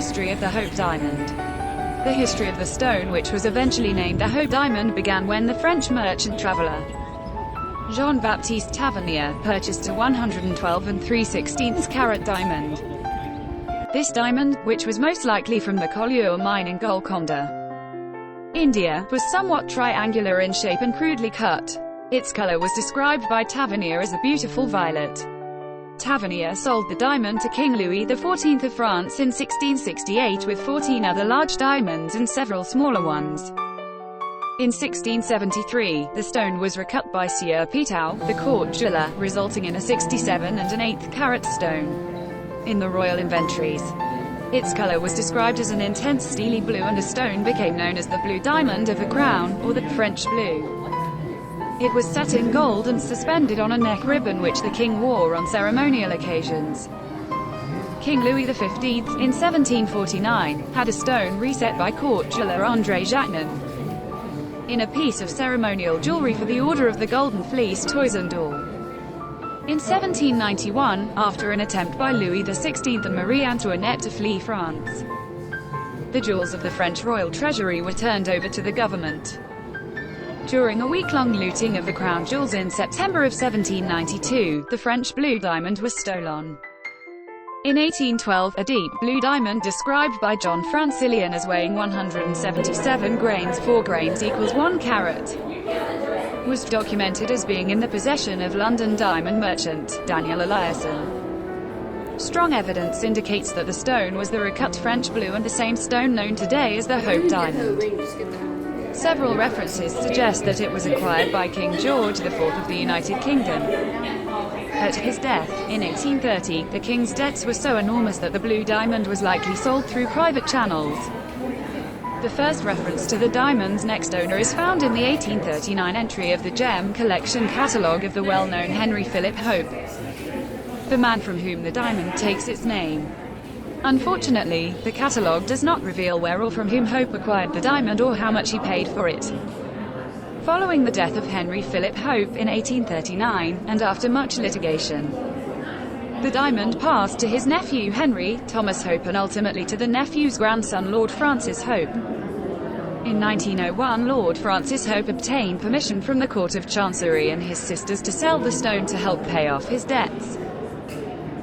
History of the Hope Diamond. The history of the stone, which was eventually named the Hope Diamond, began when the French merchant traveller Jean-Baptiste Tavernier purchased a 112 3/16 carat diamond. This diamond, which was most likely from the Collioure mine in Golconda, India, was somewhat triangular in shape and crudely cut. Its color was described by Tavernier as a beautiful violet. Tavernier sold the diamond to King Louis XIV of France in 1668 with 14 other large diamonds and several smaller ones. In 1673, the stone was recut by Sieur Pitou, the court jeweler, resulting in a 67 1/8 carat stone in the royal inventories. Its color was described as an intense steely blue, and the stone became known as the blue diamond of the crown, or the French blue. It was set in gold and suspended on a neck ribbon which the king wore on ceremonial occasions. King Louis XV, in 1749, had a stone reset by court jeweler André Jacquemin in a piece of ceremonial jewelry for the Order of the Golden Fleece Toison d'Or. In 1791, after an attempt by Louis XVI and Marie Antoinette to flee France, the jewels of the French royal treasury were turned over to the government. During a week-long looting of the crown jewels in September of 1792, the French blue diamond was stolen. In 1812, a deep blue diamond described by John Francilian as weighing 177 grains 4 grains equals 1 carat, was documented as being in the possession of London diamond merchant, Daniel Eliasson. Strong evidence indicates that the stone was the recut French blue and the same stone known today as the Hope Diamond. Several references suggest that it was acquired by King George IV of the United Kingdom. At his death, in 1830, the king's debts were so enormous that the blue diamond was likely sold through private channels. The first reference to the diamond's next owner is found in the 1839 entry of the gem collection catalogue of the well-known Henry Philip Hope, the man from whom the diamond takes its name. Unfortunately, the catalogue does not reveal where or from whom Hope acquired the diamond or how much he paid for it. Following the death of Henry Philip Hope in 1839, and after much litigation, the diamond passed to his nephew Henry Thomas Hope and ultimately to the nephew's grandson Lord Francis Hope. In 1901, Lord Francis Hope obtained permission from the Court of Chancery and his sisters to sell the stone to help pay off his debts.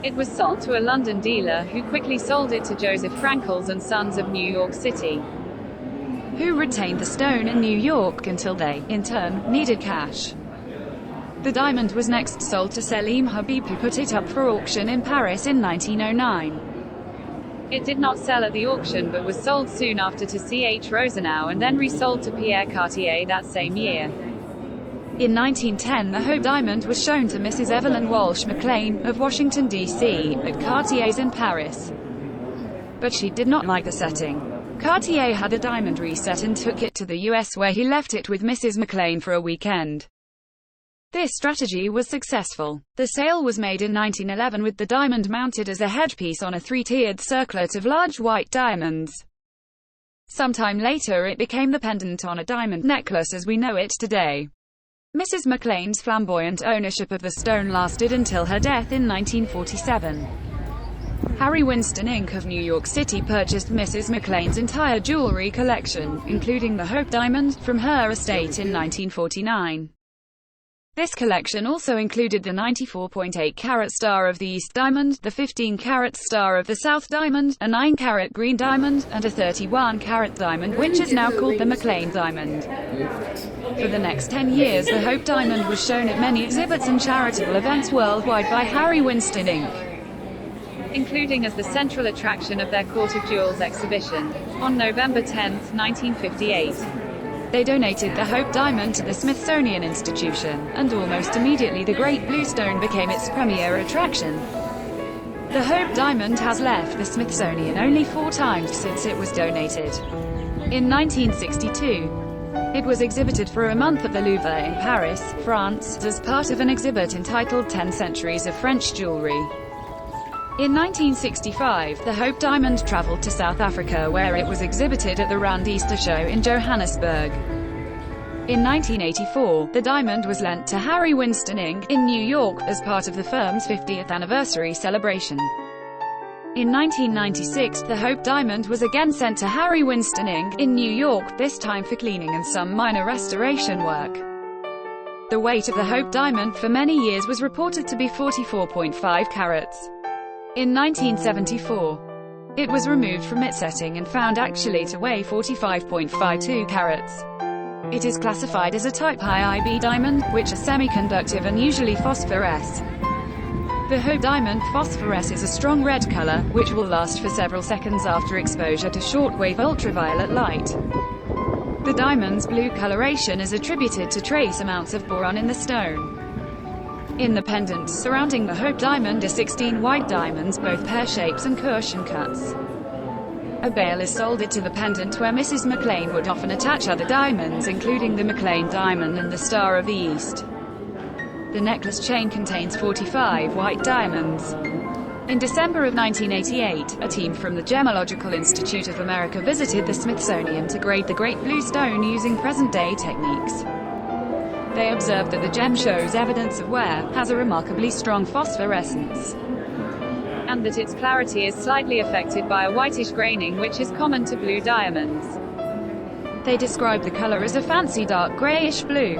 It was sold to a London dealer, who quickly sold it to Joseph Frankels and Sons of New York City, who retained the stone in New York until they, in turn, needed cash. The diamond was next sold to Selim Habib, who put it up for auction in Paris in 1909. It did not sell at the auction but was sold soon after to C.H. Rosenau and then resold to Pierre Cartier that same year. In 1910, the Hope Diamond was shown to Mrs. Evelyn Walsh McLean, of Washington, D.C., at Cartier's in Paris. But she did not like the setting. Cartier had a diamond reset and took it to the U.S., where he left it with Mrs. McLean for a weekend. This strategy was successful. The sale was made in 1911 with the diamond mounted as a headpiece on a 3-tiered circlet of large white diamonds. Sometime later it became the pendant on a diamond necklace as we know it today. Mrs. McLean's flamboyant ownership of the stone lasted until her death in 1947. Harry Winston Inc. of New York City purchased Mrs. McLean's entire jewelry collection, including the Hope Diamond, from her estate in 1949. This collection also included the 94.8 carat Star of the East Diamond, the 15 carat Star of the South Diamond, a 9 carat Green Diamond, and a 31 carat diamond which is now called the McLean Diamond. For the next 10 years the Hope Diamond was shown at many exhibits and charitable events worldwide by Harry Winston Inc., including as the central attraction of their Court of Jewels exhibition. On November 10, 1958, they donated the Hope Diamond to the Smithsonian Institution, and almost immediately the Great Blue Stone became its premier attraction. The Hope Diamond has left the Smithsonian only 4 times since it was donated. In 1962, it was exhibited for a month at the Louvre in Paris, France, as part of an exhibit entitled 10 Centuries of French Jewelry. In 1965, the Hope Diamond traveled to South Africa where it was exhibited at the Rand Easter Show in Johannesburg. In 1984, the diamond was lent to Harry Winston Inc. in New York, as part of the firm's 50th anniversary celebration. In 1996, the Hope Diamond was again sent to Harry Winston Inc. in New York, this time for cleaning and some minor restoration work. The weight of the Hope Diamond for many years was reported to be 44.5 carats. In 1974, it was removed from its setting and found actually to weigh 45.52 carats. It is classified as a type IIB diamond, which are semiconductive and usually phosphoresce. The Hope Diamond phosphoresces a strong red color, which will last for several seconds after exposure to shortwave ultraviolet light. The diamond's blue coloration is attributed to trace amounts of boron in the stone. In the pendant surrounding the Hope Diamond are 16 white diamonds, both pear shapes and cushion cuts. A bale is soldered to the pendant where Mrs. McLean would often attach other diamonds, including the McLean diamond and the Star of the East. The necklace chain contains 45 white diamonds. In December of 1988, a team from the Gemological Institute of America visited the Smithsonian to grade the Great Blue Stone using present-day techniques. They observed that the gem shows evidence of wear, has a remarkably strong phosphorescence, and that its clarity is slightly affected by a whitish graining which is common to blue diamonds. They described the color as a fancy dark grayish blue.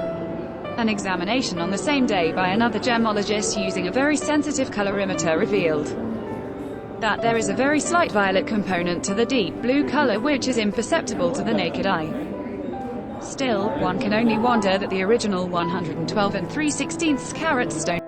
An examination on the same day by another gemologist using a very sensitive colorimeter revealed that there is a very slight violet component to the deep blue color which is imperceptible to the naked eye. Still, one can only wonder that the original 112 and 3/16 carat stone